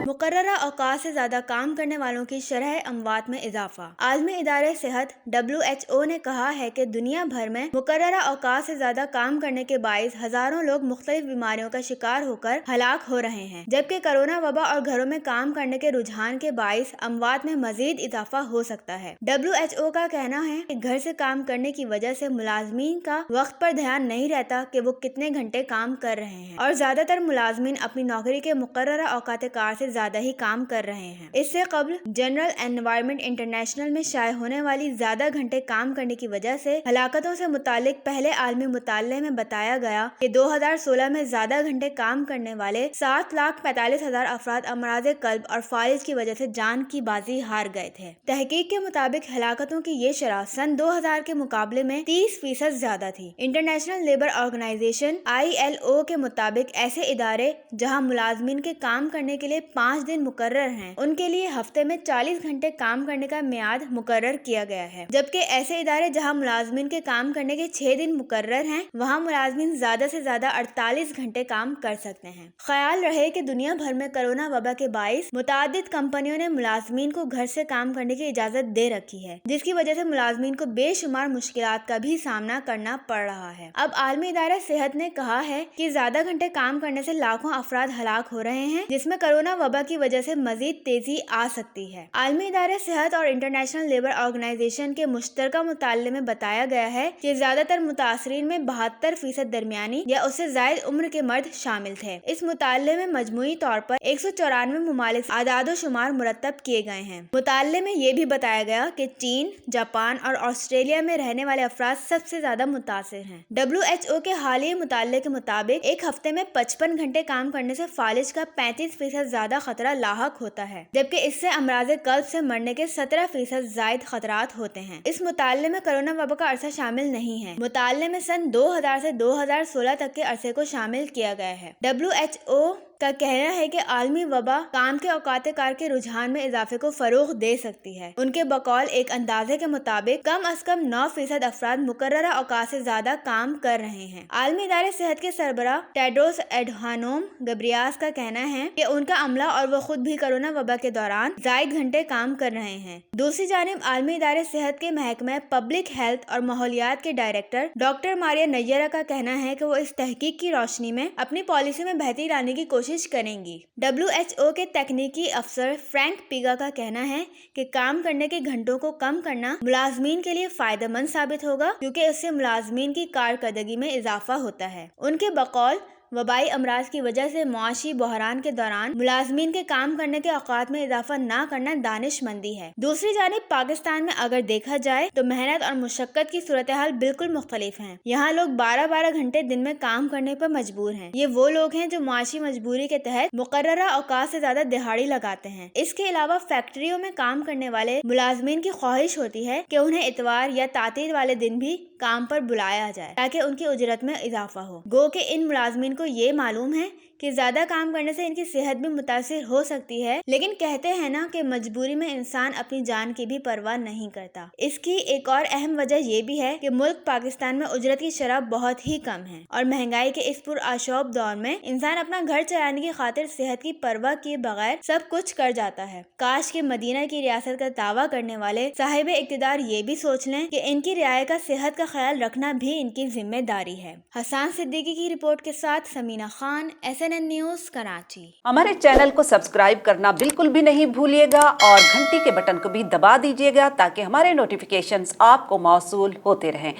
मुकर्ररा औकात से ज्यादा काम करने वालों की शरह अमवात में इजाफा। आलमी इदारे सेहत WHO ने कहा है कि दुनिया भर में मुकर्ररा औकात से ज्यादा काम करने के बाइस हजारों लोग मुख्तलिफ बीमारियों का शिकार होकर हलाक हो रहे हैं, जबकि कोरोना वबा और घरों में काम करने के रुझान के बाइस अमवात में मजीद इजाफा हो सकता है। WHO का कहना है कि घर से काम करने की वजह से मुलाजमीन का वक्त पर ध्यान नहीं रहता कि वो कितने घंटे काम कर रहे हैं, और ज्यादातर मुलाजमीन अपनी नौकरी के मुकर्ररा औकात कार से ज्यादा ही काम कर रहे हैं। इससे कबल जनरल एनवायरनमेंट इंटरनेशनल में शाये होने वाली ज्यादा घंटे काम करने की वजह से हलाकतों से मुतालिक पहले आलमी मुताले में बताया गया कि 2016 में ज्यादा घंटे काम करने वाले 7,45,000 अफराद अमराज कल्ब और फालिज की वजह से जान की बाजी हार गए थे। तहकीक के मुताबिक हलाकतों की ये शरह सन 2000 के मुकाबले में 30% ज्यादा थी। इंटरनेशनल लेबर ऑर्गेनाइजेशन ILO के मुताबिक ऐसे इदारे जहाँ मुलाजमीन के काम करने के लिए 5 दिन मुकर्रर हैं, उनके लिए हफ्ते में 40 घंटे काम करने का मियाद मुकर्रर किया गया है, जबकि ऐसे इदारे जहां मुलाजमीन के काम करने के 6 दिन मुकर्रर हैं, वहां मुलाजमीन ज्यादा से ज्यादा 48 घंटे काम कर सकते हैं। ख्याल रहे कि दुनिया भर में कोरोना वबा के बाइस मुतादिद कंपनियों ने मुलाजमीन को घर से काम करने की इजाजत दे रखी है, जिसकी वजह से मुलाजमीन को बेशुमार मुश्किलात का भी सामना करना पड़ रहा है। अब आलमी इदारा सेहत ने कहा है कि ज्यादा घंटे काम करने से लाखों अफराद हलाक हो रहे हैं, जिसमें कोरोना वबा की वजह से मजीद तेजी आ सकती है। आलमी इदारे सेहत और इंटरनेशनल लेबर ऑर्गेनाइजेशन के मुश्तरका मुताले में बताया गया है कि ज्यादातर मुतासरीन में 72% दरमियानी या उससे जायद उम्र के मर्द शामिल थे। इस मुताले में मजमूई तौर पर 194 मुमालिक आदादो शुमार मुरतब किए गए हैं। मुताले में ये भी बताया गया कि चीन, जापान और ऑस्ट्रेलिया में रहने वाले अफराद सबसे ज्यादा मुतासिर हैं। WHO के हालिया मुताले के मुताबिक एक हफ्ते में 55 घंटे काम करने से फालिज का 35% ज्यादा खतरा लाहक होता है, जबकि इससे अमराज कल्ब से मरने के 17% जायद खतरात होते हैं। इस मुताले में कोरोना वबा का अरसा शामिल नहीं है। मुताले में सन 2000 से 2016 तक के अरसे को शामिल किया गया है। WHO का कहना है कि आलमी वबा काम के औकात कार के रुझान में इजाफे को फरोग दे सकती है। उनके बकौल एक अंदाजे के मुताबिक कम अज कम 9% अफराद मुकर्ररा औकात से ज्यादा काम कर रहे हैं। आलमी इदारे सेहत के सरबराह टेड्रोस एडहानोम गब्रियास का कहना है कि उनका अमला और वो खुद भी कोरोना वबा के दौरान जायद घंटे काम कर रहे हैं। दूसरी जानिब आलमी इदारे सेहत के महकमा पब्लिक हेल्थ और माहौलियात के डायरेक्टर डॉक्टर मारिया नैयरा का कहना है कि वो इस तहकीक की रोशनी में अपनी पॉलिसी में बेहतरी लाने की कोशिश करेंगी। WHO के तकनीकी अफसर फ्रैंक पिगा का कहना है कि काम करने के घंटों को कम करना मुलाजमीन के लिए फायदेमंद साबित होगा, क्योंकि इससे मुलाजमीन की कारकर्दगी में इजाफा होता है। उनके बकौल वबाई अमराज की वजह से मुआशी बहरान के दौरान मुलाजमीन के काम करने के औकात में इजाफा न करना दानिशमंदी है। दूसरी जानिब पाकिस्तान में अगर देखा जाए तो मेहनत और मुशक्कत की सूरत हाल बिल्कुल मुख्तलिफ है। यहाँ लोग 12-12 घंटे दिन में काम करने पर मजबूर हैं। ये वो लोग हैं जो मुआशी मजबूरी के तहत मुकर्ररा औकात से ज्यादा दिहाड़ी लगाते हैं। इसके अलावा फैक्ट्रियों में काम करने वाले मुलाजमीन की ख्वाहिश होती है कि उन्हें इतवार या तातील वाले दिन भी काम पर बुलाया जाए ताकि उनकी उजरत में इजाफा हो। गो के इन मुलाजमीन को ये मालूम है कि ज्यादा काम करने से इनकी सेहत भी मुतासिर हो सकती है, लेकिन कहते हैं ना कि मजबूरी में इंसान अपनी जान की भी परवाह नहीं करता। इसकी एक और अहम वजह ये भी है कि मुल्क पाकिस्तान में उजरत की शरह बहुत ही कम है और महंगाई के इस पुरआशोब दौर में इंसान अपना घर चलाने की खातिर सेहत की परवाह किए बगैर सब कुछ कर जाता है। काश के मदीना की रियासत का दावा करने वाले साहिब इक्तिदार ये भी सोच लें कि इनकी रियाया का सेहत का ख्याल रखना भी इनकी जिम्मेदारी है। हसन सिद्दीकी की रिपोर्ट के साथ समीना खान, SNN न्यूज़, कराची। हमारे चैनल को सब्सक्राइब करना बिल्कुल भी नहीं भूलिएगा और घंटी के बटन को भी दबा दीजिएगा ताकि हमारे नोटिफिकेशंस आपको मौसूल होते रहें।